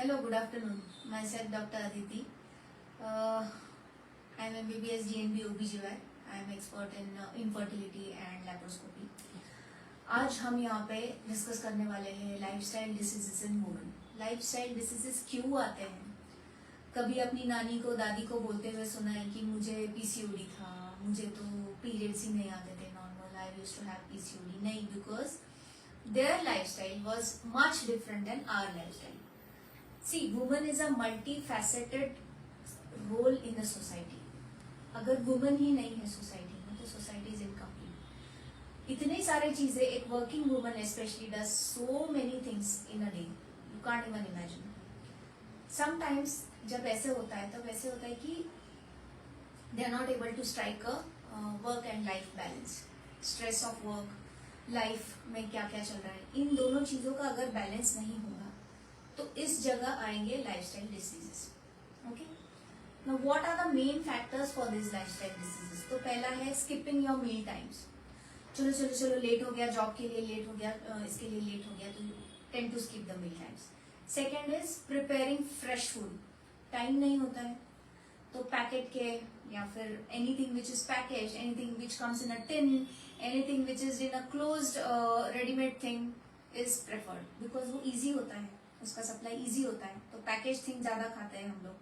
Hello, good afternoon. Myself Dr. Aditi. I am MBBS DNB OBGY. I am expert in infertility and laparoscopy. आज हम यहाँ पे discuss करने वाले हैं लाइफस्टाइल डिसीजेस इन वुमेन. लाइफस्टाइल डिसीजेस क्यों आते हैं? कभी अपनी नानी को दादी को बोलते हुए सुना है कि मुझे पीसीओडी था, मुझे तो पीरियड्स ही नहीं आते थे normal, I used to have PCOD. नहीं, because their lifestyle was much different than our lifestyle. See, woman is a multifaceted role in the society. अगर woman ही नहीं है सोसाइटी में तो सोसाइटी इज इनकम्प्लीट. इतने सारे चीजें एक working woman specially does so many things in a day. You can't even imagine. Sometimes जब ऐसे होता है तब ऐसे होता है कि they are not able to strike a work and life balance. Stress of work, life में क्या क्या चल रहा है, इन दोनों चीजों का अगर बैलेंस नहीं होगा तो इस जगह आएंगे lifestyle diseases. Okay, now what are the main factors for this lifestyle diseases? तो पहला है स्किपिंग योर मील टाइम्स. चलो चलो चलो, लेट हो गया, जॉब के लिए लेट हो गया, इसके लिए लेट हो गया, तो tend to skip the meal times. Second is preparing fresh food. Time नहीं होता है तो पैकेट के या फिर anything which is package, anything which comes in a tin, anything which is in a closed readymade thing is preferred because वो easy होता है, उसका सप्लाई इजी होता है. तो पैकेज थिंग ज्यादा खाते हैं हम लोग.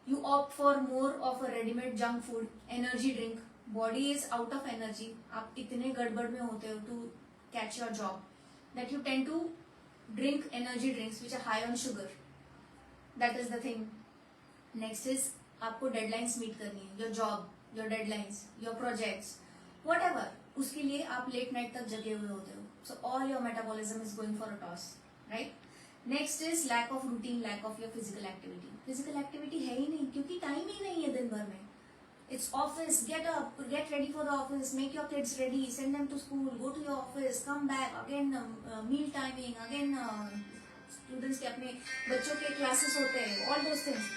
You opt for more of a readymade junk food. Energy drink, body is out of energy, आप इतने गड़बड़ में होते हो to catch your job that you tend to drink energy drinks which are high on sugar. That is the thing. Next is आपको deadlines meet करनी है, your job, your deadlines, your projects, whatever. उसके लिए आप late night तक जगे हुए होते हो. So all your metabolism is going for a toss, right? Next is lack of routine, lack of your physical activity. Physical activity है ही नहीं क्योंकि टाइम ही नहीं है दिन भर में. It's office, get up, get ready for the office, make your kids ready, send them to school, go to your office, come back again, meal timing again, students के अपने बच्चों के क्लासेस होते हैं, ऑल दोस थिंग्स.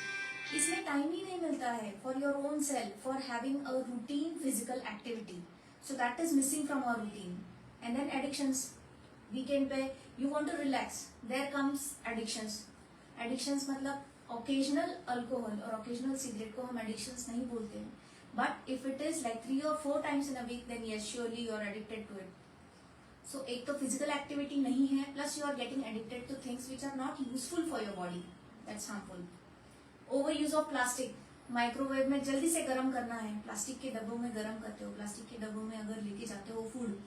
इसमें time ही नहीं मिलता है for your own self, for having a routine physical activity. So that is missing from our routine. And then addictions. Weekend पे you want to relax, there comes addictions. Addictions मतलब occasional alcohol और occasional cigarette को हम addictions नहीं बोलते हैं, but if it is like 3 or 4 times in a week then yes, surely you are addicted to it. So एक तो physical activity नहीं है, plus you are getting addicted to things which are not useful for your body. That's harmful. Overuse of plastic. Microwave में जल्दी से गर्म करना है, प्लास्टिक के डब्बों में गर्म करते हो, प्लास्टिक के डब्बों में अगर लेके जाते हो food,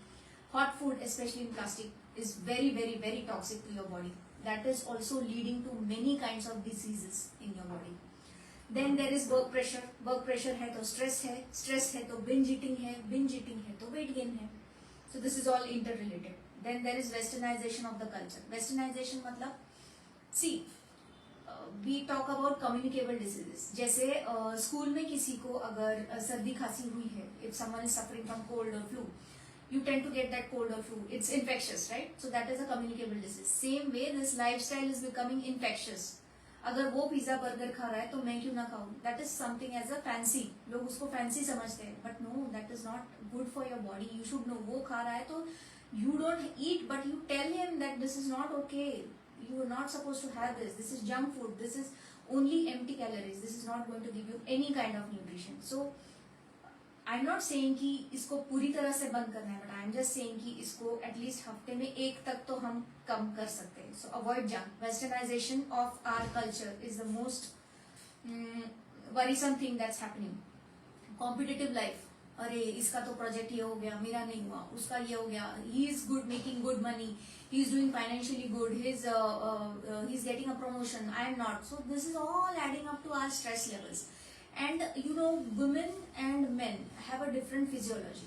hot food especially in plastic is very very very toxic to your body. That is also leading to many kinds of diseases in your body. Then there is work pressure. Work pressure है तो stress है, stress है तो binge eating है, binge eating है तो weight gain है. So this is all interrelated. Then there is westernization of the culture. Westernization मतलब see, we talk about communicable diseases. जैसे स्कूल में किसी को अगर सर्दी खांसी हुई है, if someone is suffering from cold or flu, you tend to get that cold or flu. It's infectious, right? So that is a communicable disease. Same way, this lifestyle is becoming infectious. अगर वो pizza burger खा रहा है तो मैं क्यों ना खाऊं? That is something as a fancy. लोग उसको fancy समझते हैं, but no, that is not good for your body. You should know. वो खा रहा है तो you don't eat, but you tell him that this is not okay. You are not supposed to have this. This is junk food. This is only empty calories. This is not going to give you any kind of nutrition. So I am not saying कि इसको पूरी तरह से बंद करना है, but I am just saying कि इसको एटलीस्ट हफ्ते में एक तक तो हम कम कर सकते हैं. So avoid junk. Westernisation of our culture is the most worrisome thing that's happening. Competitive life. अरे इसका तो प्रोजेक्ट ये हो गया, मेरा नहीं हुआ, उसका ये हो गया, he is good, making good money, he is doing financially good, he is getting a promotion, I am not. So this is all adding up to our stress levels. And you know, women and men have a different physiology.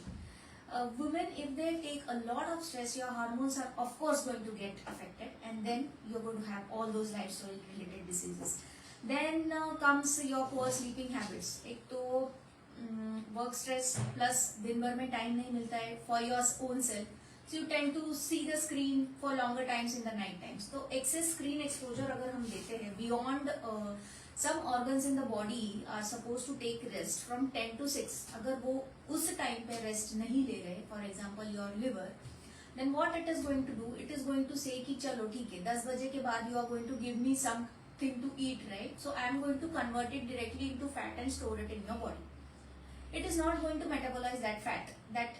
Women, if they take a lot of stress, your hormones are of course going to get affected, and then you're going to have all those lifestyle related diseases. Then comes your poor sleeping habits. एक तो work stress plus दिन भर में time नहीं मिलता है for your own self. So you tend to see the screen for longer times in the night times. तो excess screen exposure अगर हम देते हैं beyond some organs in the body are supposed to take rest from 10 to 6. अगर वो उस time पे rest नहीं ले रहे, for example your liver, then what it is going to do, it is going to say कि चलो ठीक है 10 बजे के बाद you are going to give me some thing to eat, right? So I am going to convert it directly into fat and store it in your body. It is not going to metabolize that fat, that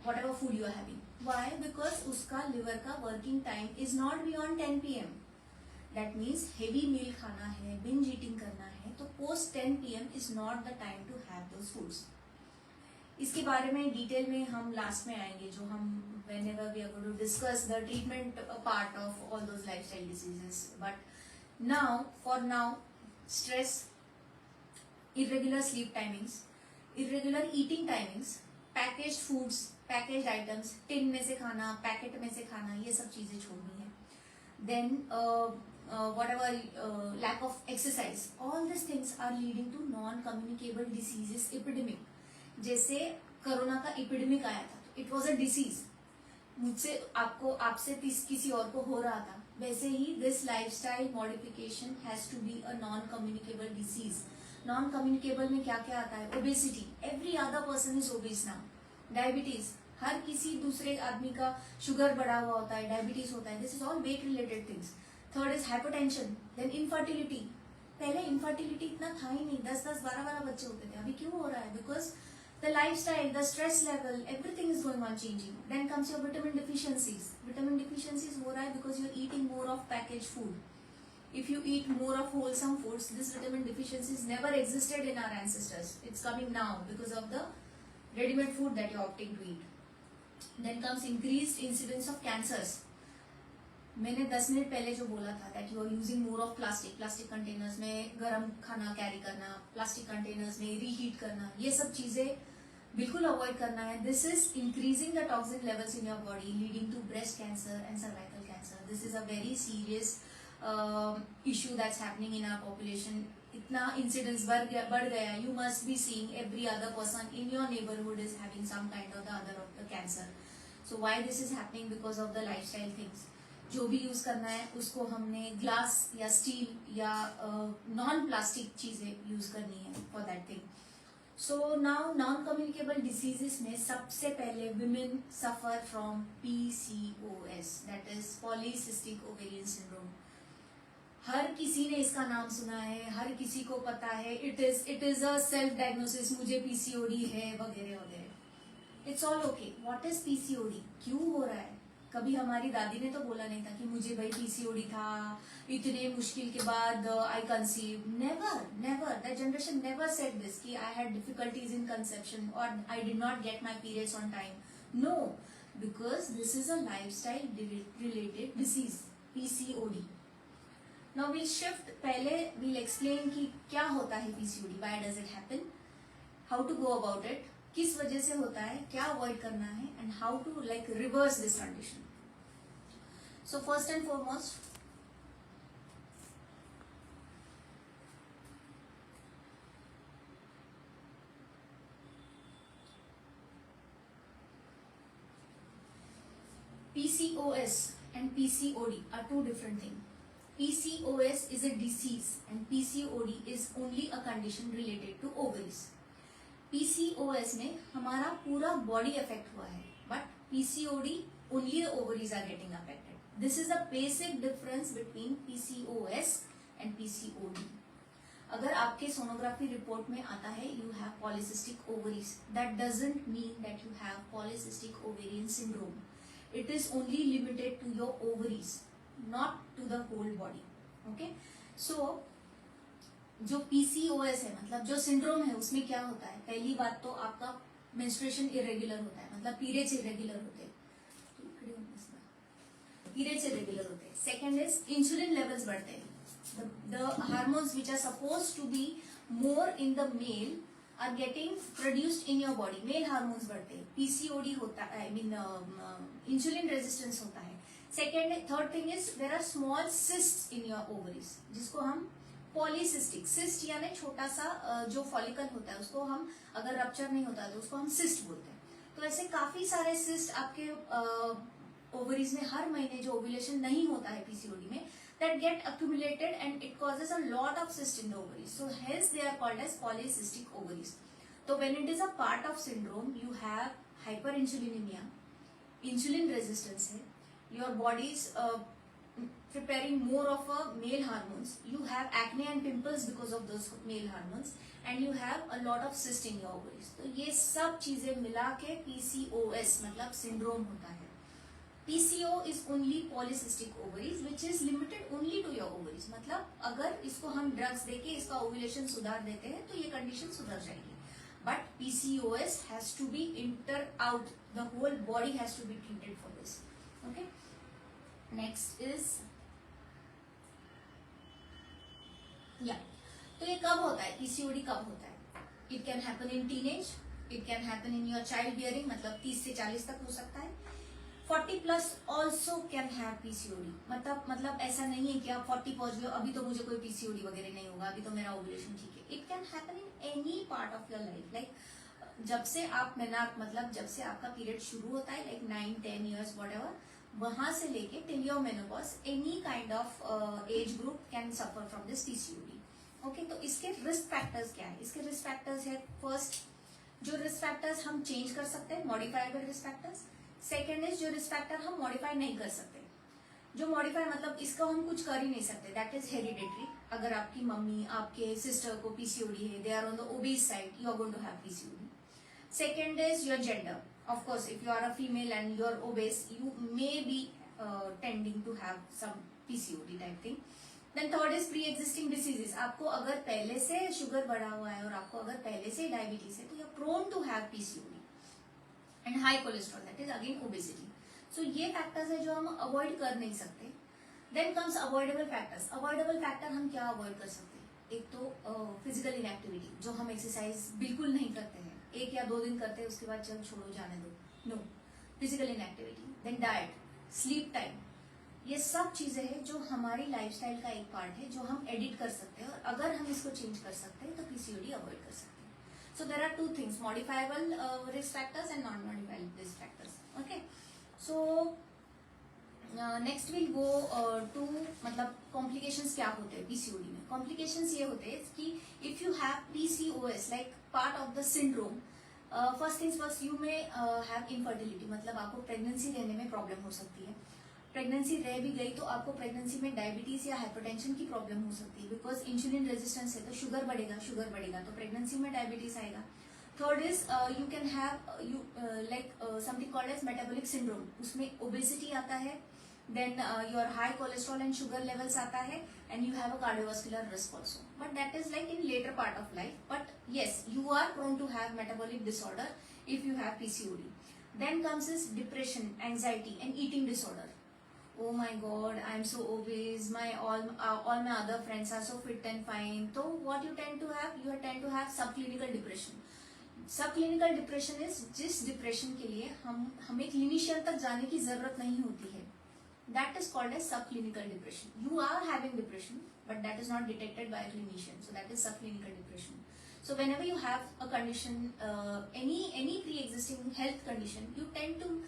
whatever food you are having. Why? Because uska liver ka working time is not beyond 10 p.m. That means heavy meal खाना है, binge eating करना है, तो post 10 p.m. is not the time to have those foods. इसके बारे में detail में हम लास्ट में आएंगे, जो हम whenever we are going to discuss the treatment part of all those lifestyle diseases. But now, for now, stress, irregular sleep timings, irregular eating timings, packaged foods, packaged items, tin में से खाना, packet में से खाना, ये सब चीजें छोड़नी है. Then whatever lack of exercise, all these things are leading to non-communicable diseases epidemic. जैसे कोरोना का एपिडेमिक आया था, इट वॉज अ डिसीज, मुझसे आपको आपसे किसी और को हो रहा था, वैसे ही this lifestyle modification has to be a non communicable disease. Non communicable में क्या क्या आता है? Obesity, every other person is obese now. Diabetes, हर किसी दूसरे आदमी का शुगर बढ़ा हुआ होता है, डायबिटीज होता है. This is all weight related things. Third is hypertension. Then infertility. पहले इनफर्टिलिटी इतना था ही नहीं, 10-10, 12-12 बच्चे होते थे. अभी क्यों हो रहा है? Because the lifestyle, the stress level, everything is going on changing. Then comes your vitamin deficiencies. Vitamin deficiencies हो रहा है because you're eating more of packaged food. If you eat more of wholesome foods, this vitamin deficiencies never existed in our ancestors. It's coming now because of the ready-made food that you're opting to eat. Then comes increased incidence of cancers. मैंने 10 minute पहले जो बोला था that you are using more of plastic containers में गर्म खाना carry करना, plastic containers में रीहीट करना, ये सब चीजें बिल्कुल अवॉइड करना है. This is increasing the toxin levels in your body, leading to breast cancer and cervical cancer. This is a very serious issue that's happening in our population. इतना incidence बढ़ गया. You must be seeing every other person in your neighbourhood is having some kind of the other of the cancer. So why this is happening? Because of the lifestyle things. जो भी use करना है उसको हमने glass या steel या non plastic चीजें use करनी है for that thing. So now non communicable diseases में सबसे पहले women suffer from PCOS, that is polycystic ovarian syndrome. हर किसी ने इसका नाम सुना है, हर किसी को पता है. It is a self diagnosis, मुझे PCOD है वगैरह वगैरह. It's all okay. What is PCOD? क्यों हो रहा है? कभी हमारी दादी ने तो बोला नहीं था कि मुझे भाई PCOD था, इतने मुश्किल के बाद I conceive. Never that generation never said this कि I had difficulties in conception और I did not get my periods on time. No, because this is a lifestyle related disease, PCOD. Now we'll shift. पहले we'll explain कि क्या होता है PCOD, why does it happen, how to go about it, किस वजह से होता है, क्या अवॉइड करना है, and how to like reverse this condition. So first and foremost, PCOS and PCOD are two different things. PCOS is a disease and PCOD is only a condition related to ovaries. PCOS में हमारा पूरा body affect हुआ है, but PCOD only the ovaries are getting affected. This is the basic difference between PCOS and PCOD. अगर आपके sonography report में आता है you have polycystic ovaries, that doesn't mean that you have polycystic ovarian syndrome. It is only limited to your ovaries, not to the whole body. Okay? So जो PCOS है, मतलब जो syndrome है, उसमें क्या होता है? पहली बात तो आपका मेंस्ट्रुएशन इरेगुलर होता है, मतलब पीरियड्स इरेगुलर होते हैं. पीरियड्स इरेगुलर होते हैं. सेकेंड इज इंसुलिन लेवल्स बढ़ते हैं. the hormones which are supposed to be more in the male are getting produced in your body. Male hormones बढ़ते हैं. PCOD होता है, I mean इंसुलिन रेजिस्टेंस होता है. Second, third thing is there are small cysts in your ovaries, जिसको हम polycystic, cyst यानी छोटा सा जो फॉलिकल होता है, उसको हम अगर रप्चर नहीं होता तो उसको हम सिस्ट बोलते हैं. तो ऐसे काफी सारे सिस्ट आपके ओवरीज में हर महीने जो ओव्यूलेशन नहीं होता है PCOD में, that get accumulated and it causes a lot of cysts in the ovaries. So hence they are called as polycystic ovaries. So when it is a part of syndrome, you have hyperinsulinemia, insulin resistance है, your body's preparing more of a male hormones, you have acne and pimples because of those male hormones, and you have a lot of cyst in your ovaries. तो ये सब चीजें मिला के PCOS मतलब syndrome होता है. PCO is only polycystic ovaries which is limited only to your ovaries. मतलब अगर इसको हम ड्रग्स देके इसका ओव्यूलेशन सुधार देते हैं तो ये कंडीशन सुधर जाएगी. But PCOS has to be enter out. The whole body has to be treated for this. Okay. Next is तो ये कब होता है? PCOD कब होता है? It can happen in teenage, it can happen in your child bearing, मतलब 30 से 40 तक हो सकता है. 40 plus also can have PCOD. मतलब ऐसा नहीं है कि आप 40 पहुंच गए अभी तो मुझे कोई PCOD वगैरह नहीं होगा, अभी तो मेरा ओव्यूलेशन ठीक है. It can happen in any part of your life. Like जब से आप मतलब जब से आपका पीरियड शुरू होता है, लाइक 9-10 ईयर्स व्हाटएवर, वहां से लेके till your menopause, any kind of age group can suffer from this PCOD. Okay, तो इसके रिस्क फैक्टर्स क्या है? इसके रिस्क फैक्टर्स है, फर्स्ट जो रिस्क फैक्टर्स हम चेंज कर सकते हैं, modifiable risk factors. Second is जो रिस्क फैक्टर हम मॉडिफाई नहीं कर सकते. जो मॉडिफाई मतलब इसको हम कुछ कर ही नहीं सकते, दैट इज हेरिडिटरी. अगर आपकी मम्मी आपके सिस्टर को PCOD है, they are on the obese side, you are going to have PCOD. Second is your gender. Of course if you are a female and you are obese, you may be tending to have some PCOD type thing. Then third is pre existing diseases. आपको अगर पहले से sugar बढ़ा हुआ है और आपको अगर पहले से डायबिटीज है तो you are prone to have PCOD. And high cholesterol, that is again obesity. So ये फैक्टर्स है जो हम अवॉइड कर नहीं सकते. Then comes avoidable factors. Avoidable factor हम क्या अवॉइड कर सकते हैं? एक तो फिजिकल इनएक्टिविटी, जो हम एक्सरसाइज बिल्कुल नहीं करते हैं, 1 या 2 दिन करते हैं उसके बाद चल छोड़ो जाने दो, no. Physical inactivity. Then diet, sleep time, ये सब चीजें हैं जो हमारी लाइफस्टाइल का एक पार्ट है जो हम एडिट कर सकते हैं, और अगर हम इसको चेंज कर सकते हैं तो PCOD अवॉइड कर सकते हैं. So there are 2 things, modifiable risk factors and non modifiable risk factors. Okay, so next will go to मतलब कॉम्प्लिकेशंस क्या होते हैं PCOD में. कॉम्प्लिकेशंस ये होते हैं कि if you have PCOS like part of the syndrome, first things first, you may have infertility, मतलब आपको प्रेगनेंसी रहने में प्रॉब्लम हो सकती है. प्रेगनेंसी रह भी गई तो आपको प्रेगनेंसी में डायबिटीज या हाइपरटेंशन की प्रॉब्लम हो सकती है, बिकॉज इंसुलिन रेजिस्टेंस है तो शुगर बढ़ेगा तो प्रेगनेंसी में डायबिटीज आएगा. Third is you can have you like something called as metabolic syndrome. उसमें ओबेसिटी आता है, then your high cholesterol and sugar levels आता है, and you have a cardiovascular risk also. But that is like in later part of life. But yes, you are prone to have metabolic disorder if you have PCOD. Then comes is depression, anxiety and eating disorder. Oh my God, I'm so obese. All my other friends are so fit and fine. So what you tend to have? You tend to have subclinical depression. Subclinical depression is जिस depression के लिए हमें clinician तक जाने की जरूरत नहीं होती है. That is called as subclinical depression. You are having depression, but that is not detected by a clinician. So that is subclinical depression. So whenever you have a condition, any pre-existing health condition, you tend to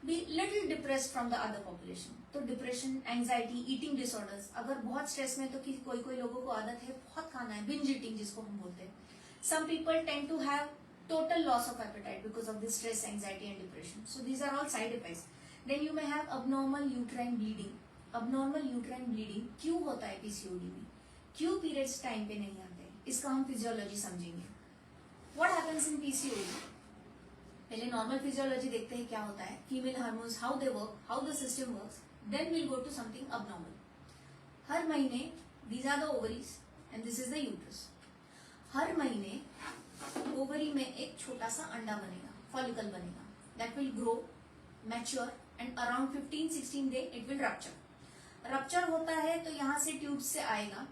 be little depressed from the other population. तो depression, anxiety, eating disorders. अगर बहुत stress में तो कोई लोगों को आदत है बहुत खाना है, बिंज ईटिंग जिसको हम बोलते हैं. Some people tend to have total loss of appetite because of this stress, anxiety and depression. So these are all side effects. Then you may have abnormal uterine bleeding. Abnormal uterine bleeding क्यों होता है PCOD में? क्यों periods time पे नहीं आते? इसका हम फिजियोलॉजी समझेंगे. What happens in PCOD? पहले नॉर्मल फिजियोलॉजी देखते हैं क्या होता है, female hormones, how they work, how the system works. Then will go to something abnormal. हर महीने these are the ovaries and this is the uterus. हर महीने ओवरी में एक छोटा सा अंडा बनेगा, फॉलिकल बनेगा. That will grow, mature and around 15-16 day it will rupture. Rupture होता है तो यहाँ से ट्यूब से आएगा.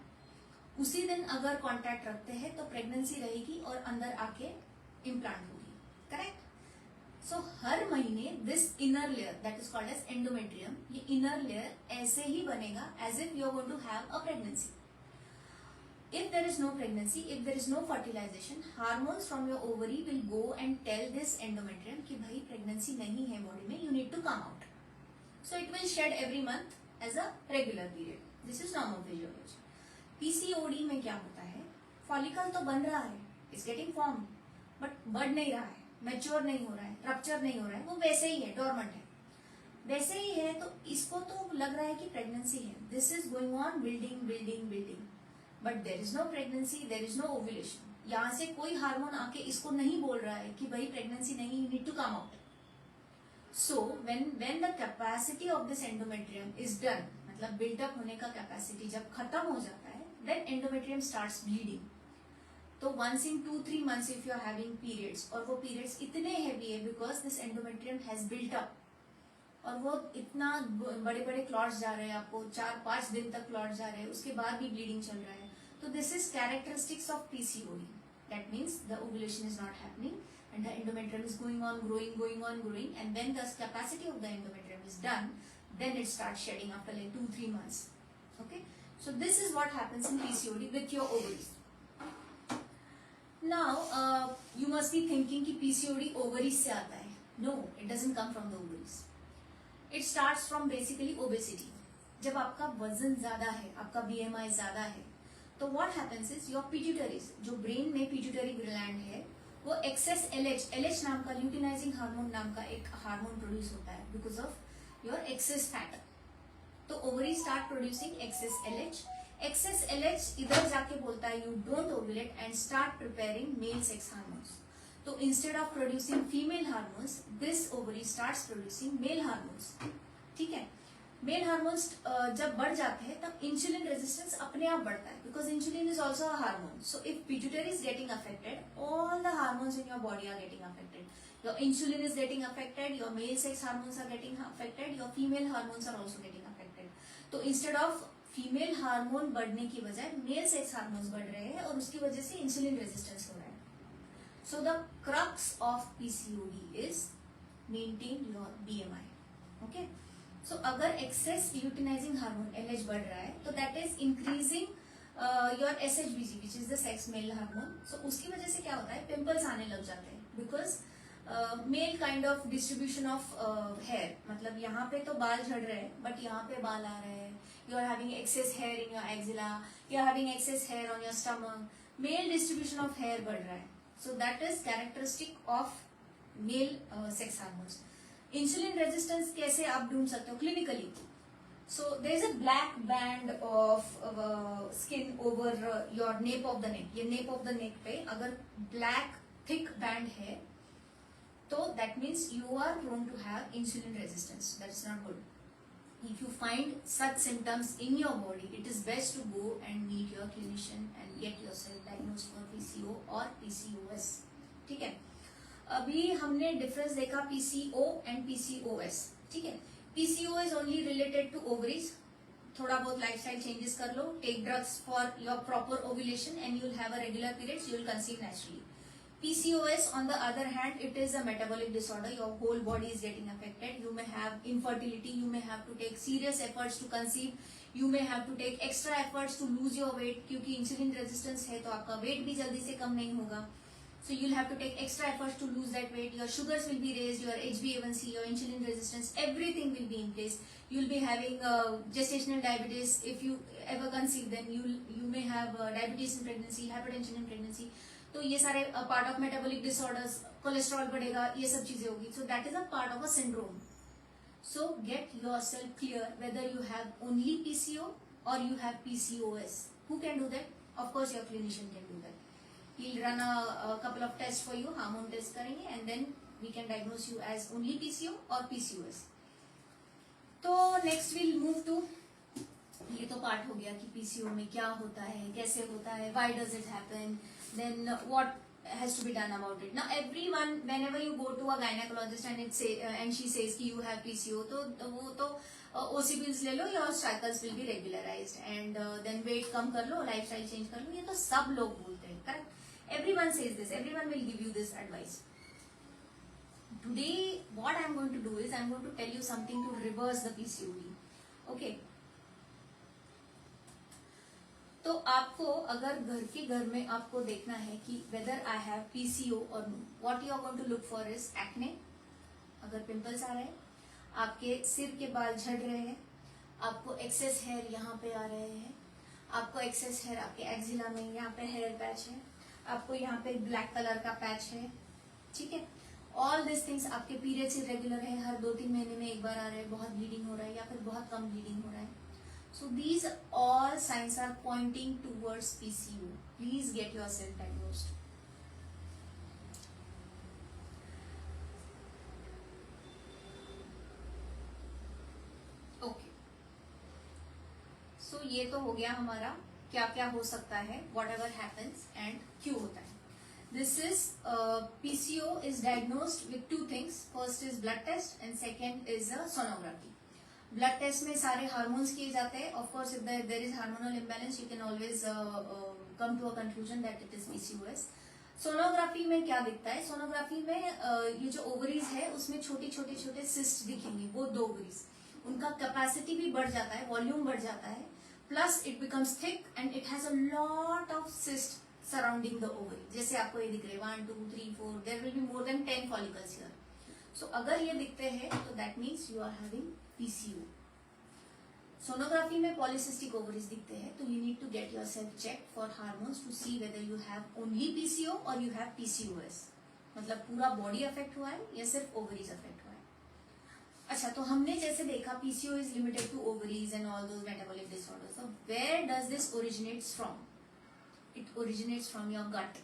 उसी दिन अगर कॉन्टैक्ट रखते हैं तो प्रेगनेंसी रहेगी और अंदर आके इम्प्लांट होगी. करेक्ट? सो हर महीने this inner layer that is called as endometrium, ये इनर लेयर ऐसे ही बनेगा as if you are going to have a pregnancy. If there is no pregnancy, if there is no fertilization, hormones from your ovary will go and tell this endometrium कि भाई pregnancy नहीं है body में, you need to come out. So it will shed every month as a regular period. This is normal physiology. PCOD में क्या होता है? Follicle तो बन रहा है, it's getting formed, but बढ़ नहीं रहा है, mature नहीं हो रहा है, rupture नहीं हो रहा है, वो वैसे ही है, dormant है. वैसे ही है, तो इसको तो लग रहा है कि प्रेगनेंसी है, this is going on building building building, but there is no pregnancy, there is no ovulation. यहाँ से कोई हार्मोन आके इसको नहीं बोल रहा है कि भाई प्रेगनेंसी नहीं, you need to come out. So when the capacity of this endometrium is done, मतलब बिल्डअप होने का कैपेसिटी जब खत्म हो जाता है, then endometrium starts bleeding। तो once in 2-3 months if you are having periods, और वो periods इतने heavy है because this endometrium has built up, और वो इतना बड़े बड़े क्लॉट्स जा रहे हैं, आपको 4-5 दिन तक क्लॉट्स जा रहे हैं, उसके बाद भी ब्लीडिंग चल रहा है। तो this is characteristics of PCOD, that means the ovulation is not happening and the endometrium is going on growing, and when the capacity of the endometrium is done, then it starts shedding after like 2-3 months. Okay, so this is what happens in PCOD with your ovaries. Now you must be thinking कि PCOD ovaries से आता है। No, it doesn't come from the ovaries. It starts from basically obesity. जब आपका वजन ज्यादा है, आपका BMI ज्यादा है, तो what happens is your pituitaries, जो ब्रेन में पिट्यूटरी ग्लैंड है, वो एक्सेस LH नाम का ल्यूटिनाइजिंग हार्मोन नाम का एक हार्मोन प्रोड्यूस होता है because of your excess fat. तो ovary start producing excess LH इधर जाके बोलता है you don't ovulate and start preparing male sex hormones. तो instead of producing female hormones, this ovary starts producing male hormones. ठीक है, मेल हार्मोन्स जब बढ़ जाते हैं तब इंसुलिन रेजिस्टेंस अपने आप बढ़ता है, because insulin is also a hormone. So if pituitary is getting affected, all the hormones in your body are getting affected. Your insulin is getting affected, your male sex hormones are getting affected, your female hormones are also getting affected. तो instead of female hormone बढ़ने की बजाय mail sex hormones बढ़ रहे हैं, और उसकी वजह से इंसुलिन रेजिस्टेंस हो रहा है। So the crux of PCOD is maintain your BMI। Okay, so अगर एक्सेस ल्यूटिनाइजिंग हार्मोन LH बढ़ रहा है, तो that is increasing your SHBG which is the sex male hormone. So उसकी वजह से क्या होता है, पिंपल्स आने लग जाते हैं, because male kind of distribution of hair, मतलब यहाँ पे तो बाल झड़ रहे हैं बट यहाँ पे बाल आ रहे हैं। You are having excess hair in your axilla, you are having excess hair on your stomach, male distribution of hair बढ़ रहा है। So that is characteristic of male sex hormones. Insulin resistance कैसे आप ढूंढ सकते हो clinically? So there is a black band of skin over your nape of the neck. ये nape of the नेक पे अगर ब्लैक थिक बैंड है, तो that means you are prone to have insulin resistance. That's not good. If you find such symptoms in your body, it is best to go and meet your clinician and get yourself diagnosed for PCO or PCOS. ठीक है, अभी हमने difference देखा PCO and PCOS। ठीक है, PCO is only related to ovaries. थोड़ा बहुत lifestyle changes कर लो, take drugs for your proper ovulation and you will have a regular periods, you will conceive naturally. PCOS on the other hand, it is a metabolic disorder, your whole body is getting affected, you may have infertility, you may have to take serious efforts to conceive, you may have to take extra efforts to lose your weight, क्योंकि insulin resistance है तो आपका wait भी जल्दी से कम नहीं होगा। So you'll have to take extra efforts to lose that weight. Your sugars will be raised, your HbA1c, your insulin resistance, everything will be in place. You'll be having gestational diabetes. If you ever conceive, then you may have diabetes in pregnancy, hypertension in pregnancy. तो ये सारे part of metabolic disorders, cholesterol बढ़ेगा, ये सब चीजें होगी। सो that is a part of a syndrome. So get yourself clear weather you have only PCO or you have PCOS. Who can do that? Of course your clinician can do that. He'll run a couple of tests for you, hormone test करेंगे, and then we can diagnose you as only PCO or PCOS. तो next we'll move to, ये तो part हो गया कि PCO में क्या होता है, कैसे होता है, why does it happen, then what has to be done about it. Now everyone, whenever you go to a gynecologist and she says कि you have PCO, तो वो तो OC pills ले लो, your cycles will be regularized and then weight कम कर लो, lifestyle change कर लो, ये तो सब लोग बोलते हैं, correct? Everyone says this, everyone will give you this advice. Today what I am going to do is I am going to tell you something to reverse the PCOD. Okay? तो आपको अगर घर में आपको देखना है कि whether I have PCO or no, what you are going to look for is acne, अगर पिंपल्स आ रहे हैं, आपके सिर के बाल झड़ रहे हैं, आपको एक्सेस हेयर यहाँ पे आ रहे हैं, आपको एक्सेस हेयर आपके एक्सिला में यहाँ पे हेयर पैच है, आपको यहाँ पे ब्लैक कलर का पैच है, ठीक है, ऑल दिस थिंग्स, आपके पीरियड्स इरेगुलर है, हर 2-3 महीने में एक बार आ रहे हैं, बहुत ब्लीडिंग हो रहा है या फिर बहुत कम ब्लीडिंग हो रहा है. So these all signs are pointing towards PCO. Please get yourself diagnosed. Okay. So ये तो हो गया हमारा क्या क्या हो सकता है, whatever happens and क्यों होता है. This is PCO is diagnosed with two things. First is blood test and second is a sonography. Blood test में सारे हार्मोन्स किए जाते हैं. Of course if there is hormonal imbalance you can always come to a conclusion that it is PCOS. Sonography में क्या दिखता है? Sonography में ये जो ओवरीज है उसमें छोटे छोटे छोटे सिस्ट दिखेंगे, वो 2 ओवरीज, उनका कैपेसिटी भी बढ़ जाता है, वॉल्यूम बढ़ जाता है, plus it becomes thick and it has a lot of cyst surrounding the ovary. जैसे आपको ये दिख रहे हैं 1 2 3 4, there will be more than 10 follicles here. So अगर ये दिखते हैं तो that means you are having PCO. Sonography में पॉलीसिस्टिक ओवरीज दिखते हैं तो you need to get yourself check for hormones to see whether you have only PCO और यू हैव PCOS. मतलब पूरा बॉडी अफेक्ट हुआ है या सिर्फ ओवरीज अफेक्ट हुआ है. अच्छा, तो हमने जैसे देखा PCO is limited to ovaries and all those metabolic disorders. So where does this originates from? It originates from your gut.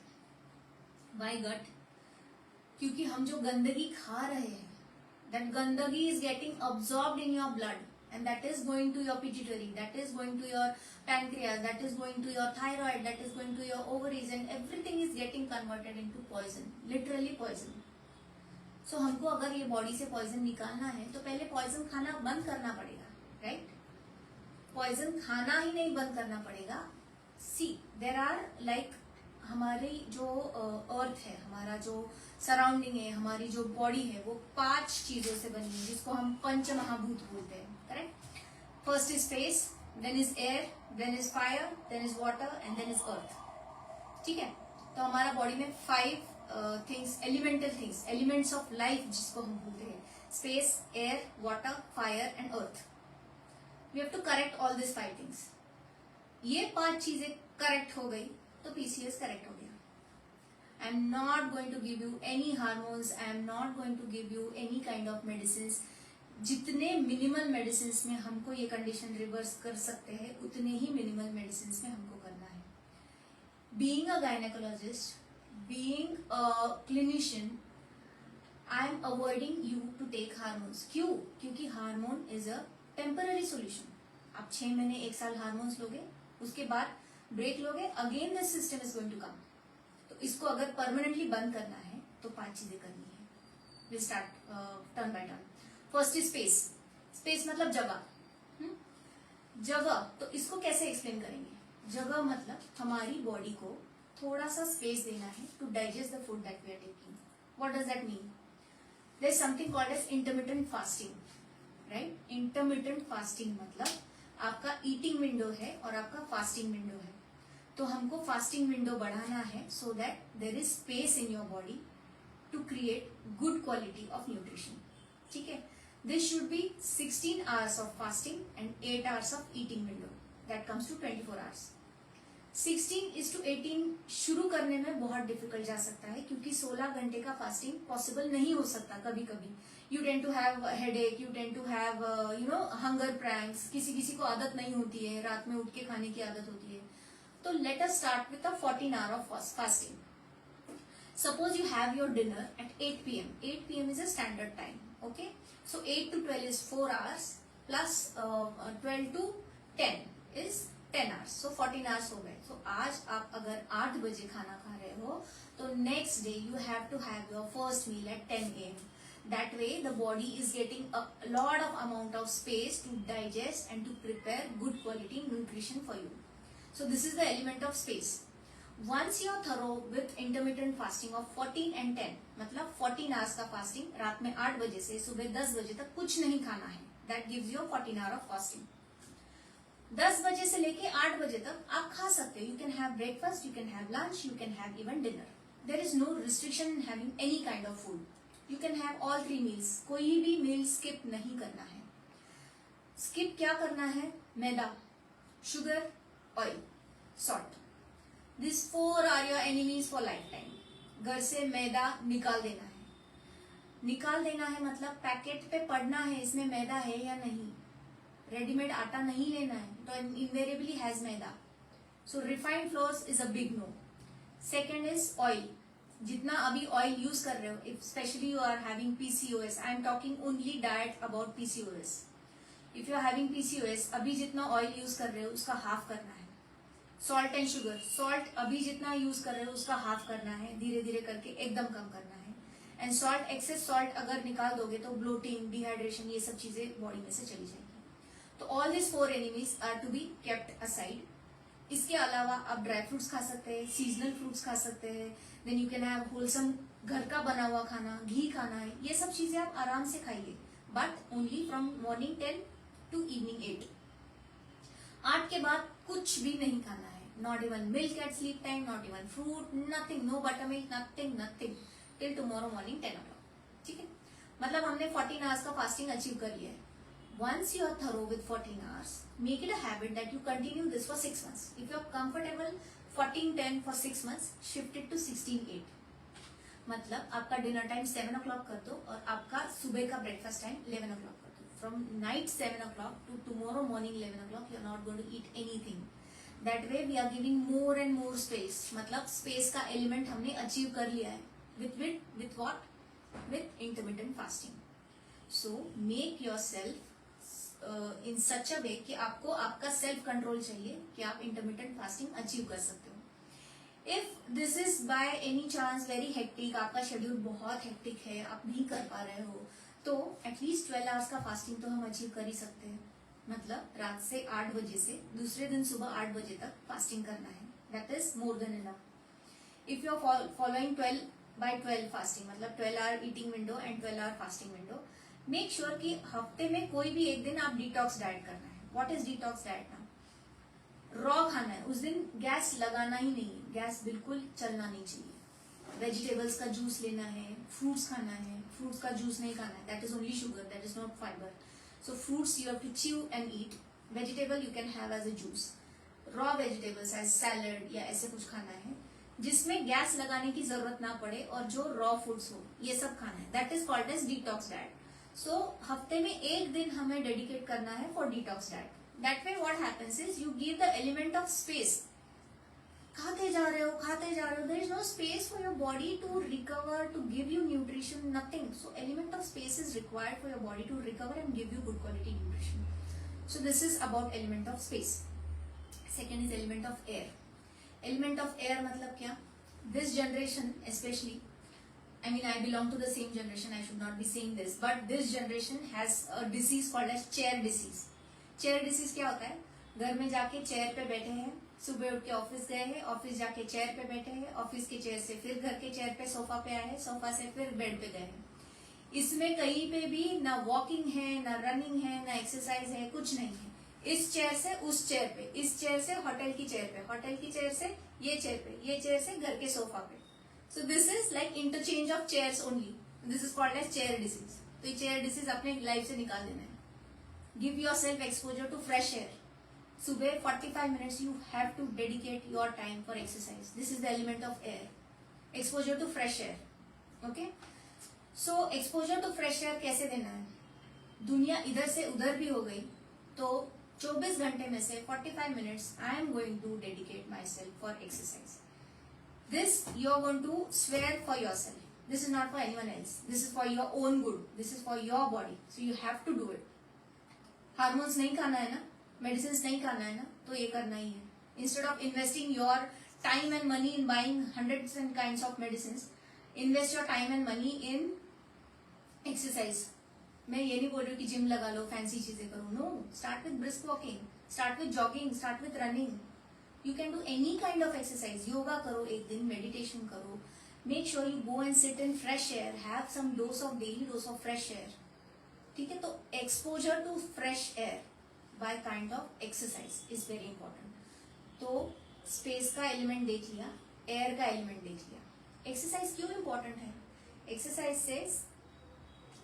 Why gut? क्योंकि हम जो गंदगी खा रहे हैं, that gandagi is getting absorbed in your blood and that is going to your pituitary, that is going to your pancreas, that is going to your thyroid, that is going to your ovaries and everything is getting converted into poison, literally poison. So हमको अगर ये body से poison निकालना है तो पहले poison खाना बंद करना पड़ेगा, राइट? पॉइजन खाना ही नहीं बंद करना पड़ेगा. सी देर आर लाइक हमारी जो अर्थ है, हमारा जो सराउंडिंग है, हमारी जो बॉडी है, वो 5 चीजों से बनी है जिसको हम पंच महाभूत बोलते हैं, correct? First is space, then is air, then is fire, then is water and then is earth. ठीक है, तो हमारा बॉडी में 5 things, elemental things, elements of life जिसको हम बोलते हैं, space, air, water, fire and earth. We have to correct all this 5 things. ये 5 चीजें करेक्ट हो गई तो PCOS करेक्ट हो गया. I am not going to give you any hormones. I am not going to give you any kind of medicines. जितने minimal medicine में हमको ये कंडीशन रिवर्स कर सकते हैं उतने ही मिनिमल मेडिसिन में हमको करना है. Being a gynaecologist, being a clinician, I am avoiding you to take hormones. क्यों? क्योंकि hormone is a temporary solution. आप 6 महीने 1 साल हार्मोन्स लोगे, उसके बाद ब्रेक लोगे, again the system is going to come. तो इसको अगर परमानेंटली बंद करना है तो 5 चीजें करनी है. We start turn by turn. First is space. Space मतलब जगह. जगह, तो इसको कैसे एक्सप्लेन करेंगे? जगह मतलब हमारी बॉडी को थोड़ा सा स्पेस देना है to digest the food that we are taking. What does that mean? There is something called as intermittent fasting, right? Intermittent fasting मतलब आपका ईटिंग विंडो है और आपका फास्टिंग विंडो है. तो हमको फास्टिंग विंडो बढ़ाना है so that there is space in your body to create good quality of nutrition. ठीक है, this should be 16 hours of fasting and 8 hours of eating window. That comes to 24 hours. 16:18 शुरू करने में बहुत difficult जा सकता है क्योंकि 16 घंटे का फास्टिंग पॉसिबल नहीं हो सकता. कभी कभी you tend to have headache, you tend to have hunger cramps. किसी किसी को आदत नहीं होती है, रात में उठ के खाने की आदत होती है. तो let us start with a 14 hour of fasting. Suppose you have your dinner at 8 p.m. 8 p.m. is a standard time. Okay, so 8 to 12 is 4 hours plus 12 to 10 is 10 hours. So 14 hours हो गए. So आज आप अगर 8 बजे खाना खा रहे हो तो next day you have to have your first meal at 10 a.m. That way the body is getting a lot of amount of space to digest and to prepare good quality nutrition for you. So this is the element of space. Once you are thorough with intermittent fasting of 14 and 10, मतलब 14 hours का fasting, रात में 8 बजे से सुबह 10 बजे तक कुछ नहीं खाना है. That gives you 14 hour of fasting. 10 बजे से लेके 8 बजे तक आप खा सकते हो. You can have breakfast, you can have lunch, you can have even dinner. There is no restriction in having any kind of food. You can have all 3 meals. कोई भी meal skip नहीं करना है. Skip क्या करना है? मैदा, sugar, oil, salt. These 4 are your enemies for lifetime. घर से मैदा निकाल देना है. निकाल देना है मतलब पैकेट पे पढ़ना है इसमें मैदा है या नहीं, रेडीमेड आटा नहीं लेना है, तो invariably has maida. So refined flours is a big no. Second is oil. जितना अभी ऑयल यूज कर रहे हो, if specially you are having PCOS, I am talking only diet about PCOS. If you are having PCOS, अभी जितना oil use कर रहे हो उसका हाफ करना है. सॉल्ट एंड शुगर, सॉल्ट अभी जितना यूज कर रहे हो उसका हाफ करना है, धीरे धीरे करके एकदम कम करना है. एंड सॉल्ट, एक्सेस सॉल्ट अगर निकाल दोगे तो ब्लोटिंग, डिहाइड्रेशन, ये सब चीजें बॉडी में से चली जाएंगी. तो all this 4 enemies are to be kept aside. इसके अलावा आप ड्राई फ्रूट्स खा सकते हैं, सीजनल फ्रूट्स खा सकते हैं. Then you can have wholesome, घर का बना हुआ खाना, घी खाना है, ये सब चीजें आप आराम से खाइए, but only from morning 10 to evening 8. 8 के बाद कुछ भी नहीं खाना है. Not even milk at sleep time, not even fruit, nothing, no butter milk, nothing till tomorrow morning 10 o'clock. ठीक है, मतलब हमने 14 आवर्स का फास्टिंग अचीव कर लिया है. Once you are thorough with 14 hours, make it a habit that you continue this for 6 months. If you are comfortable 14-10 for 6 months, shift it to 16-8. मतलब आपका डिनर टाइम 7 o'clock कर दो और आपका सुबह का ब्रेकफास्ट टाइम 11 o'clock कर दो. From night 7 o'clock to tomorrow morning 11 o'clock, you are not going to eat anything. That way we are giving more and more space. मतलब स्पेस का एलिमेंट हमने अचीव कर लिया है. With what? With intermittent fasting. So make yourself इन सच अ वे कि आपको आपका self control चाहिए कि आप इंटरमिटेंट फास्टिंग अचीव कर सकते हो. If this is by any chance very hectic, आपका शेड्यूल बहुत हेक्टिक है, आप नहीं कर पा रहे हो, तो एटलीस्ट 12 आवर्स का फास्टिंग तो हम अचीव कर ही सकते हैं. मतलब रात से 8 बजे से दूसरे दिन सुबह 8 बजे तक फास्टिंग करना है. That is more than enough. If you are following 12/12 fasting, मतलब 12 hour eating window and 12 hour fasting window, make sure कि हफ्ते में कोई भी एक दिन आप डिटॉक्स डाइट करना है. व्हाट इज डिटॉक्स डाइट ना? रॉ खाना है, उस दिन गैस लगाना ही नहीं है, गैस बिल्कुल चलना नहीं चाहिए. वेजिटेबल्स का जूस लेना है, फ्रूट्स खाना है, फ्रूट्स का जूस नहीं खाना है, that is only sugar, that is not fibre. So fruits you have to chew and eat. Vegetable you can have as a juice. Raw vegetables as salad या ऐसे कुछ खाना है जिसमें गैस लगाने की जरूरत ना पड़े और जो रॉ फूड्स हो, ये सब खाना है. That is called as detox diet. So हफ्ते में एक दिन हमें डेडिकेट करना है for detox diet. That way what happens is you give the element of space. खाते जा रहे हो, there is no space for your body to recover, to give you nutrition, nothing. So element of space is required for your body to recover and give you good quality nutrition. So this is about element of space. Second is element of air. Element of air मतलब क्या? This generation especially, I mean, I belong to the same generation, I should not be saying this, but this generation has a disease called as chair disease. Chair disease क्या होता है? घर में जाके chair पे बैठे हैं, सुबह उठ के ऑफिस गए हैं, ऑफिस जाके चेयर पे बैठे हैं, ऑफिस के चेयर से फिर घर के चेयर पे सोफा पे आए हैं, सोफा से फिर बेड पे गए हैं. इसमें कहीं पे भी ना वॉकिंग है, ना रनिंग है, ना एक्सरसाइज है, कुछ नहीं है. इस चेयर से उस चेयर पे, इस चेयर से होटल की चेयर पे, होटल की चेयर से ये चेयर पे, ये चेयर से घर के सोफा पे. So this is like interchange of chairs only. This is called as chair disease. तो ये chair disease अपने लाइफ से निकाल देना है. Give yourself exposure to fresh air. सुबह 45 minutes you have to dedicate your time for exercise. This is the element of air. Exposure to fresh air. Okay? So exposure to fresh air कैसे देना है? दुनिया इधर से उधर भी हो गई, तो 24 घंटे में से 45 minutes I am going to dedicate myself for exercise. This you are going to swear for yourself. This is not for anyone else. This is for your own good. This is for your body. So you have to do it. Hormones नहीं खाना है ना, medicines नहीं खाना है ना, तो ये करना ही है. Instead of investing your time and money in buying hundreds and kinds of medicines, invest your time and money in exercise. मैं ये नहीं बोल रही हूँ कि जिम लगा लो, फैंसी चीजें करो. No, start with brisk walking, start with jogging, start with running. You can do any kind of exercise. Yoga करो एक दिन, मेडिटेशन करो. Make sure you go and sit in fresh air. Have some daily dose of fresh air. ठीक है, तो exposure to fresh air by kind of exercise is very important. तो space का element देख लिया, air का element देख लिया. Exercise क्यों important है? Exercise says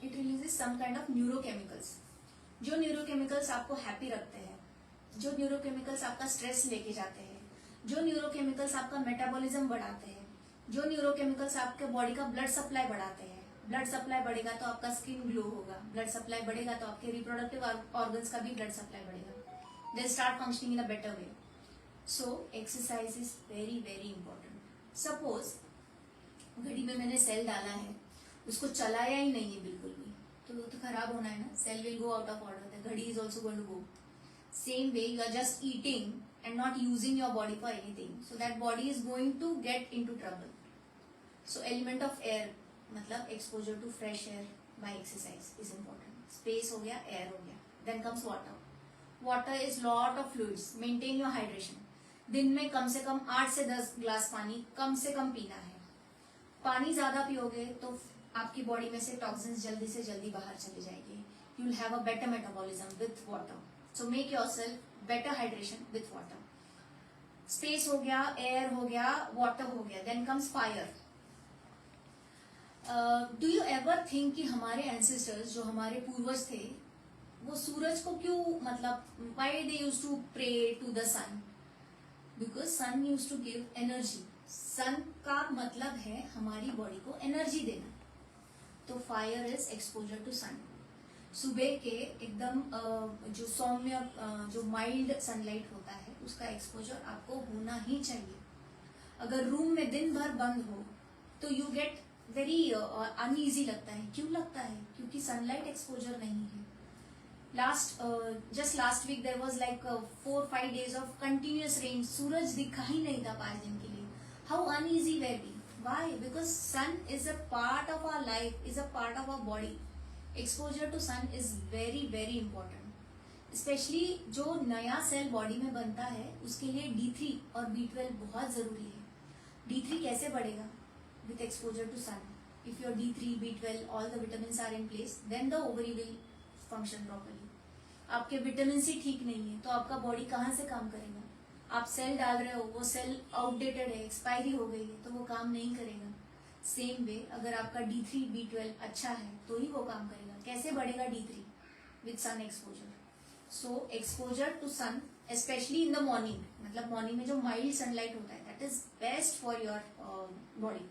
it releases some kind of neurochemicals. जो neurochemicals आपको happy रखते हैं, जो न्यूरोकेमिकल्स आपका स्ट्रेस लेके जाते हैं, जो न्यूरोकेमिकल्स आपका मेटाबॉलिज्म बढ़ाते हैं, जो न्यूरोकेमिकल्स आपके बॉडी का ब्लड सप्लाई बढ़ाते हैं, ब्लड सप्लाई बढ़ेगा तो आपका स्किन ग्लो होगा, ब्लड सप्लाई बढ़ेगा तो आपके रिप्रोडक्टिव ऑर्गन्स का भी ब्लड सप्लाई बढ़ेगा, they start functioning in a better way. So exercise is very very important. Suppose घड़ी में मैंने सेल डाला है, उसको चलाया ही नहीं है बिल्कुल भी, तो वो तो खराब होना है ना. Cell will go out of order, the घड़ी is also going to go. Same way you are just eating and not using your body for anything, so that body is going to get into trouble. So element of air, मतलब exposure to fresh air by exercise is important. Space हो गया, air हो गया. Then comes water. Water is lot of fluids. Maintain your hydration. दिन में कम से कम 8 से 10 glass पानी कम से कम पीना है. पानी ज्यादा पियोगे तो आपकी बॉडी में से टॉक्सिन्स जल्दी से जल्दी बाहर चले जाएंगे. You will have a better metabolism with water. So make yourself better hydration with water. Space हो गया, air हो गया, water हो गया. Then comes fire. Do you ever think कि हमारे ancestors जो हमारे पूर्वज थे वो सूरज को क्यों, मतलब why they used to pray to the sun? Because sun used to give energy. sun का मतलब है हमारी बॉडी को एनर्जी देना. तो fire is exposure to sun. सुबह के एकदम जो सौम्य जो माइल्ड सनलाइट होता है उसका एक्सपोजर आपको होना ही चाहिए. अगर रूम में दिन भर बंद हो तो यू गेट वेरी अनईजी लगता है. क्यों लगता है? क्योंकि सनलाइट एक्सपोजर नहीं है. Just last week there was like 4-5 days of continuous rain. सूरज दिखा ही नहीं था 5 दिन के लिए. How uneasy were be? Why? Because sun is a part of our life, is a part of our body. Exposure to sun is very very important. Specially जो नया सेल बॉडी में बनता है उसके लिए D3 और B12 बहुत जरूरी है. D3 कैसे बढ़ेगा? With exposure to sun. If your D3, B12 all the vitamin are in place, then the ovary will function properly. आपके विटामिन सी ठीक नहीं है तो आपका बॉडी कहाँ से काम करेगा? आप सेल डाल रहे हो, वो सेल आउटडेटेड है, एक्सपायरी हो गई है, तो वो काम नहीं करेगा. सेम वे अगर आपका D3, B12 अच्छा है तो ही वो काम करेगा. कैसे बढ़ेगा D3? With sun exposure. So exposure to sun specially in the morning, मतलब मॉर्निंग में जो माइल्ड सनलाइट होता है that is best for your body.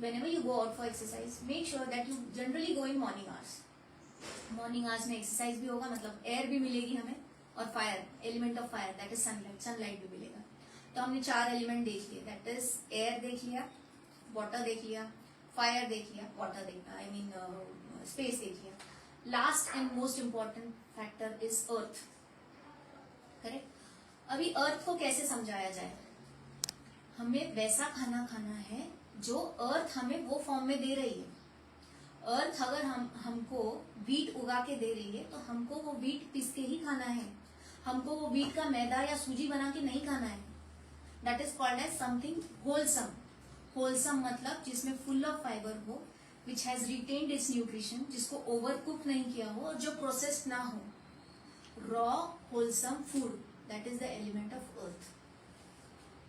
whenever you go out for exercise, make sure that you generally go in morning hours. Morning hours में exercise भी होगा, मतलब air भी मिलेगी हमें, और fire, element of fire that is sunlight, sunlight भी मिलेगा. तो हमने 4 एलिमेंट देख लिए, दैट इज एयर देख लिया, वाटर देख लिया, फायर देख लिया, वाटर देख, आई मीन स्पेस देख लिया. Last and most important factor is earth. Correct. अभी अर्थ को कैसे समझाया जाए? हमें वैसा खाना खाना है जो अर्थ हमें वो फॉर्म में दे रही है. अर्थ अगर हमको वीट उगा के दे रही है तो हमको वो वीट पीस के ही खाना है. हमको वो वीट का मैदा या सूजी बना के नहीं खाना है. That is called as something wholesome. Wholesome मतलब जिसमें फुल ऑफ फाइबर हो, which has retained its nutrition, जिसको ओवर कुक नहीं किया हो और जो प्रोसेस्ड ना हो. Raw wholesome food, that is the element of earth.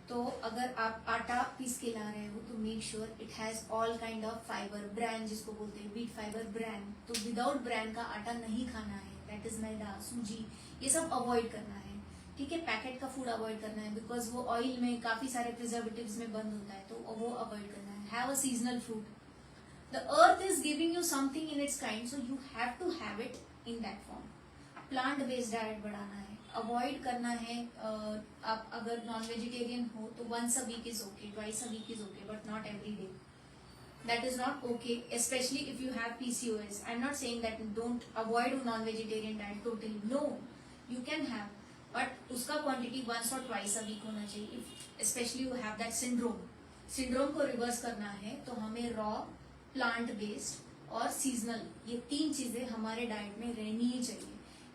तो अगर आप आटा पीस के ला रहे हो तो make sure it has all kind of fibre. Bran जिसको बोलते हैं, व्हीट फाइबर ब्रैन. तो विदाउट ब्रैन का आटा नहीं खाना है. दैट इज मैदा, सूजी, ये सब अवॉइड करना है. ठीक है. पैकेट का फूड अवॉइड करना है बिकॉज वो ऑयल में काफी सारे प्रिजर्वेटिव्स में बंद होता है, तो वो अवॉइड करना है. Have a seasonal fruit. The earth is giving you something in its kind, so you have to have it in that form. Plant based diet बढ़ाना है, अवॉइड करना है. आप अगर नॉन वेजिटेरियन हो तो once a week is okay, twice a week is okay, but not every day. That is not okay, especially if you have PCOS. I'm not saying that don't avoid non-vegetarian diet totally. No, you can have, but उसका quantity once or twice a week होना चाहिए. Especially you have that syndrome. Syndrome को reverse करना है तो हमें raw, plant based और seasonal, ये 3 चीजें हमारे डाइट में रहनी ही चाहिए.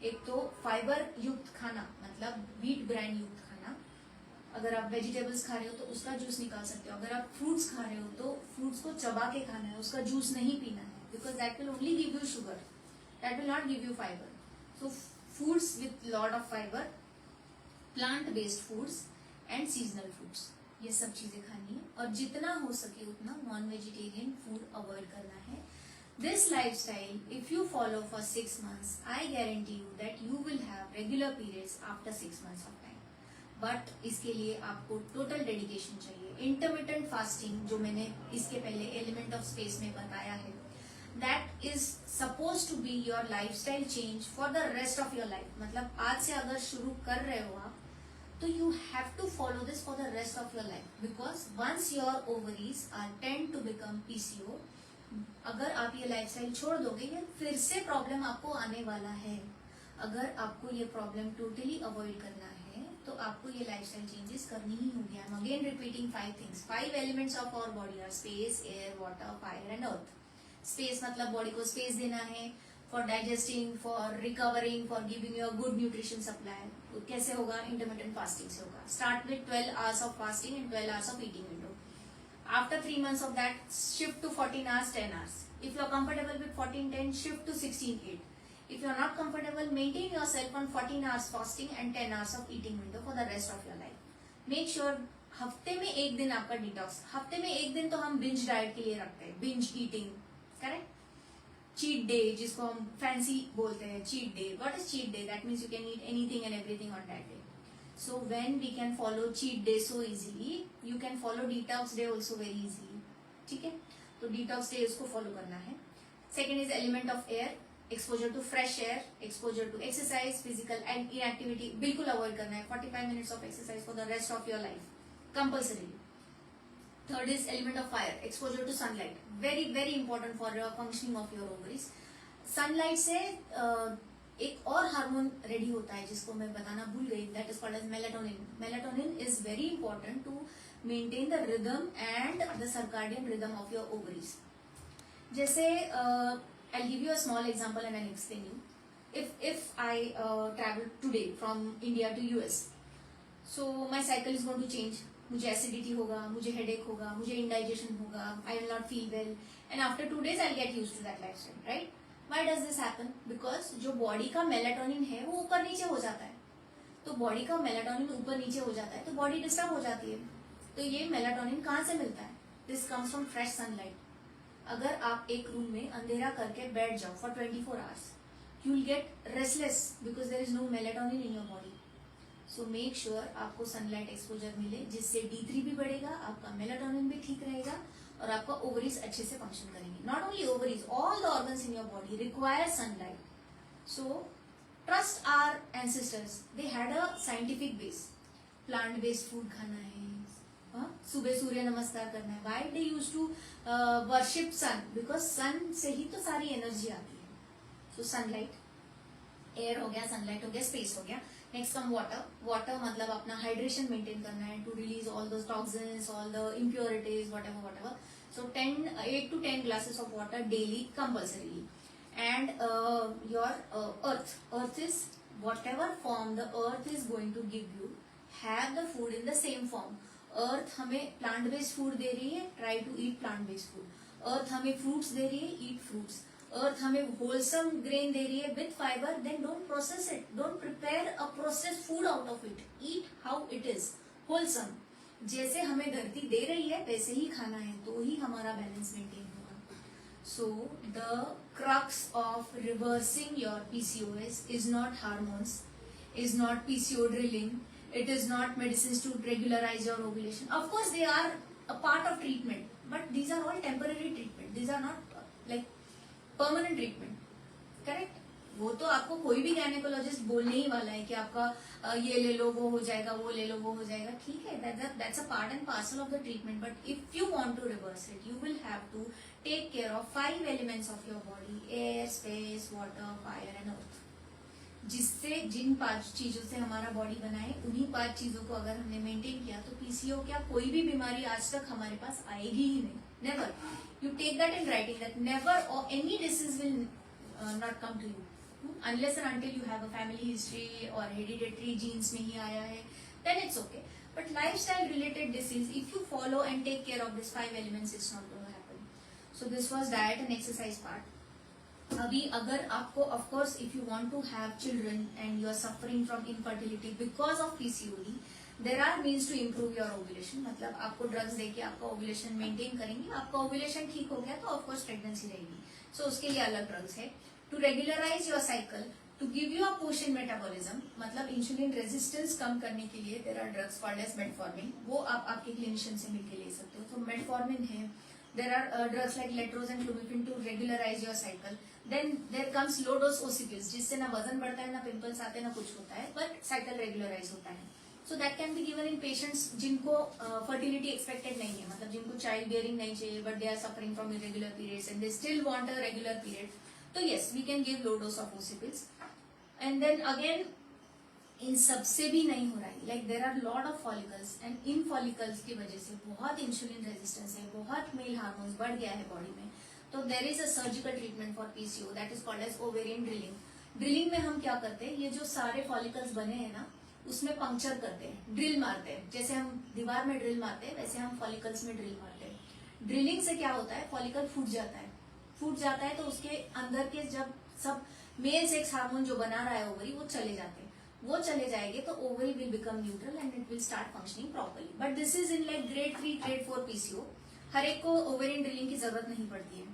एक तो फाइबर युक्त खाना, मतलब व्हीट ब्रांड युक्त खाना. अगर आप वेजिटेबल्स खा रहे हो तो उसका जूस निकाल सकते हो. अगर आप फ्रूट्स खा रहे हो तो फ्रूट्स को चबा के खाना है, उसका जूस नहीं पीना है, because that will only give you sugar, that will not give you fibre. So foods with lot of fibre, plant based foods and seasonal fruits, ये सब चीजें खानी है. और जितना हो सके उतना नॉन वेजिटेरियन फूड अवॉइड करना है. This lifestyle, if you follow for 6 months, I guarantee you that you will have regular periods after 6 months of time. But इसके लिए आपको total dedication चाहिए. Intermittent fasting जो मैंने इसके पहले element of space में बताया है, that is supposed to be your lifestyle change for the rest of your life. मतलब आज से अगर शुरू कर रहे हो आप, तो you have to follow this for the rest of your life, because once your ovaries are tend to become PCO, अगर आप ये लाइफस्टाइल छोड़ दोगे, ये फिर से प्रॉब्लम आपको आने वाला है. अगर आपको ये प्रॉब्लम टोटली अवॉइड करना है, तो आपको ये लाइफस्टाइल चेंजेस करनी ही होगी. I am again repeating 5 things. 5 elements of our body are space, air, water, fire and earth. Space मतलब बॉडी को स्पेस देना है for digesting, for recovering, for giving you a good nutrition supply. तो कैसे होगा? इंटरमिटेंट फास्टिंग से होगा. Start with 12 hours of fasting and 12 hours of eating window. After 3 months of that, shift to 14 hours, 10 hours. If you are comfortable with 14-10, shift to 16-8. If you are not comfortable, maintain yourself on 14 hours fasting and 10 hours of eating window for the rest of your life. Make sure हफ्ते में एक दिन आपका detox. हफ्ते में एक दिन तो हम बिंज डाइट के लिए रखते हैं, binge eating, correct. Cheat day जिसको हम फैंसी बोलते हैं, cheat day. What is cheat day? That means you can eat anything and everything on that day. So when we can follow cheat day so easily, you can follow detox day also very easily. ठीक है, तो detox day उसको follow करना है. Second is element of air, exposure to fresh air, exposure to exercise, physical inactivity बिल्कुल avoid करना है. 45 minutes of exercise for the rest of your life, compulsory. Third is element of fire, exposure to sunlight, very very important for your functioning of your ovaries. Sunlight से एक और hormone ready होता है जिसको मैं बताना भूल गई, that is called as melatonin. Melatonin is very important to maintain the rhythm and the circadian rhythm of your ovaries. जैसे I give you a small example and I explain you. If I travel today from India to US, so my cycle is going to change. मुझे acidity होगा, मुझे headache होगा, मुझे indigestion होगा, I will not feel well, and after 2 days I get used to that lifestyle, right. Why does this happen? Because जो body का melatonin है वो ऊपर नीचे हो जाता है. तो बॉडी का मेलाटोनिन ऊपर नीचे हो जाता है तो बॉडी डिस्टर्ब हो जाती है. तो ये मेलाटोनिन कहाँ से मिलता है? This comes from fresh sunlight. अगर आप एक रूम में अंधेरा करके बैठ जाओ for 24 hours, you will get restless because there is no melatonin in your body. So make sure आपको सनलाइट एक्सपोजर मिले, जिससे D3 भी बढ़ेगा, आपका मेलाटोनिन भी ठीक रहेगा और आपका ओवरीज अच्छे से फंक्शन करेंगे. Not only ovaries, all the organs in your body require sunlight. So trust our ancestors, they had a scientific base. Plant based food खाना है, सुबह सूर्य नमस्कार करना है. Why they used to worship sun? Because sun से ही तो सारी energy आती है. सो सनलाइट, एयर हो गया, सनलाइट हो गया, स्पेस हो गया. Next come water. वाटर मतलब अपना हाइड्रेशन मेंटेन करना है to release all the toxins, all the impurities, whatever. So 8 to 10 glasses of water daily compulsorily. And your earth. Earth is whatever form the earth is going to give you, have the food in the same form. Earth हमें plant based food दे रही है, try to eat plant based food. Earth हमें fruits दे रही है, eat fruits. Earth हमें wholesome grain दे रही है with fiber, then don't process it. Don't prepare a processed food out of it. Eat how it is, wholesome. जैसे हमें धरती दे रही है वैसे ही खाना है, तो ही हमारा बैलेंस मेंटेन होगा. So the crux of reversing your PCOS is not hormones, is not PCO drilling, it is not medicine to regularise your ovulation. Of course they are a part of treatment, but these are all temporary treatment. These are not like permanent treatment, correct. वो तो आपको कोई भी gynaecologist बोलने ही वाला है कि आपका ये ले लो वो हो जाएगा, वो ले लो वो हो जाएगा. ठीक है, that's a part and parcel of the treatment. But if you want to reverse it, you will have to take care of 5 elements of your body, air, space, water, fire and earth. जिससे जिन 5 चीजों से हमारा body बना है, उन्हीं 5 चीजों को अगर हमने मेंटेन किया तो PCO क्या कोई भी बीमारी आज तक हमारे पास आएगी ही नहीं. Never. You take that in writing, that never और any disease will not come to you unless and until you have a family history or hereditary genes में ही आया है, then it's okay. But lifestyle related disease, if you follow and take care of these 5 elements, it's not going to happen. So this was diet and exercise part. अभी अगर आपको of course if you want to have children and you are suffering from infertility because of PCOD, there are means to improve your ovulation. मतलब आपको drugs देके आपका ovulation maintain करेंगे, आपका ovulation ठीक हो गया तो of course pregnancy रहेगी. So उसके लिए अलग drugs है. To regularize your cycle, to give you a push in metabolism, मतलब इंसुलिन रेजिस्टेंस कम करने के लिए there are drugs called as metformin. वो आप आपके क्लिनिशियन से मिलके ले सकते हो. तो metformin है, there are drugs like letrozole and clomifene to regularize your cycle. Then there comes low dose OCPs, जिससे ना वजन बढ़ता है, ना पिंपल्स आते हैं, ना कुछ होता है, but cycle regularize होता है. So that can be given in patients जिनको fertility expected नहीं है, मतलब जिनको child bearing नहीं चाहिए, but they are suffering from irregular periods and they still want a regular period. So yes, we can give low dose of OCPs. And then again, इन सबसे भी नहीं हो रहा है, like there are lot of follicles and in follicles की वजह से बहुत इंसुलिन रेजिस्टेंस है, बहुत मेल हार्मोन्स बढ़ गया है बॉडी में. तो there is a surgical treatment for PCO that is called as ovarian drilling. Drilling में हम क्या करते हैं, ये जो सारे फॉलिकल्स बने हैं ना, उसमें पंक्चर करते हैं, ड्रिल मारते हैं. जैसे हम दीवार में ड्रिल मारते हैं वैसे हम फॉलिकल्स में ड्रिल मारते हैं. ड्रिलिंग से क्या होता है, फॉलिकल फूट जाता है तो उसके अंदर के जब सब मेल सेक्स हार्मोन जो बना रहा है ओवरी, वो चले जाते हैं. वो चले जाएंगे तो ovary will become neutral and it will start functioning properly. But this is in like grade 3 grade 4 PCO. हर एक को ओवेरियन ड्रिलिंग की जरूरत नहीं पड़ती है.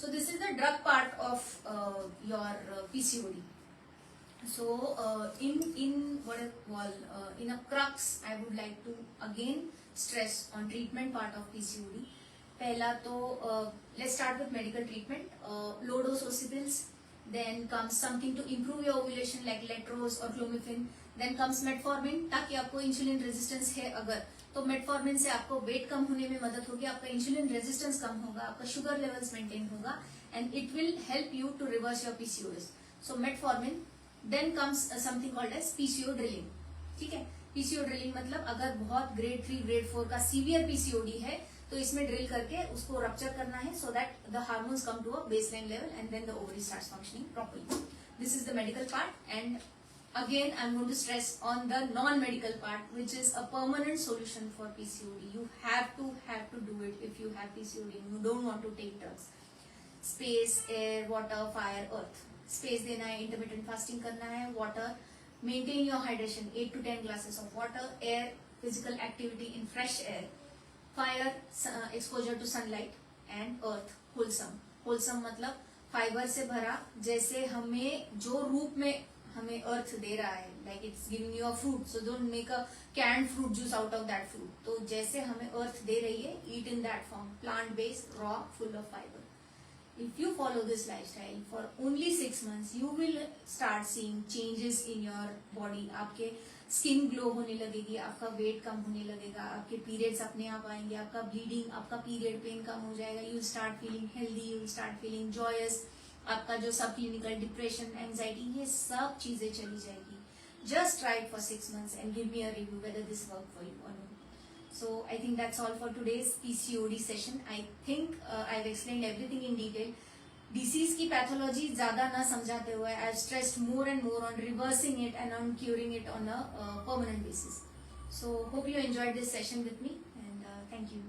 So this is the drug part of your PCOD. So in a crux, I would like to again stress on treatment part of PCOD. पहला तो let's start with medical treatment. Low dose OCPs. Then comes something to improve your ovulation like letrozole or clomifene. Then comes metformin, ताकि आपको insulin resistance है अगर, तो metformin से आपको wait कम होने में मदद होगी, आपका इंसुलिन रेजिस्टेंस कम होगा, आपका शुगर लेवल्स मेंटेन होगा and it will help you to reverse your PCOS. So metformin. Then comes something called as PCO drilling. ठीक है, पीसीओ ड्रिलिंग मतलब अगर बहुत ग्रेड 3 ग्रेड 4 का सीवियर पीसीओडी है तो इसमें ड्रिल करके उसको रप्चर करना है so that the hormones come to a baseline level and then the ovary starts functioning properly. This is the medical part. And again I'm going to stress on the non-medical part, which is a permanent solution for PCOD. You have to do it if you have PCOD and you don't want to take drugs. Space, air, water, fire, earth. Space देना है, intermittent fasting करना है, water, maintain your hydration, 8 to 10 glasses of water, air, physical activity in fresh air, fire, exposure to sunlight, and earth, wholesome मतलब fibre से भरा, जैसे हमें जो रूप में हमें अर्थ दे रहा है, like it's giving you a fruit, so don't make a canned fruit juice out of that fruit. तो जैसे हमें अर्थ दे रही है, eat in that form, plant based, raw, full of fibre. If you follow this lifestyle for only 6 months, you will start seeing changes in your body. आपके skin glow होने लगेगी, आपका वेट कम होने लगेगा, आपके पीरियड्स अपने आप आएंगे, आपका ब्लीडिंग, आपका पीरियड पेन कम हो जाएगा, you start feeling healthy, you start feeling joyous, आपका जो सब क्लिनिकल डिप्रेशन, एंजाइटी, ये सब चीजें चली जाएगी. Just try it for 6 months and give me a review whether this worked for you or not. So I think that's all for today's PCOD session. I think I've explained everything in detail. Disease की pathology ज़्यादा ना समझाते हुए, I've stressed more and more on reversing it and on curing it on a permanent basis. So hope you enjoyed this session with me and thank you.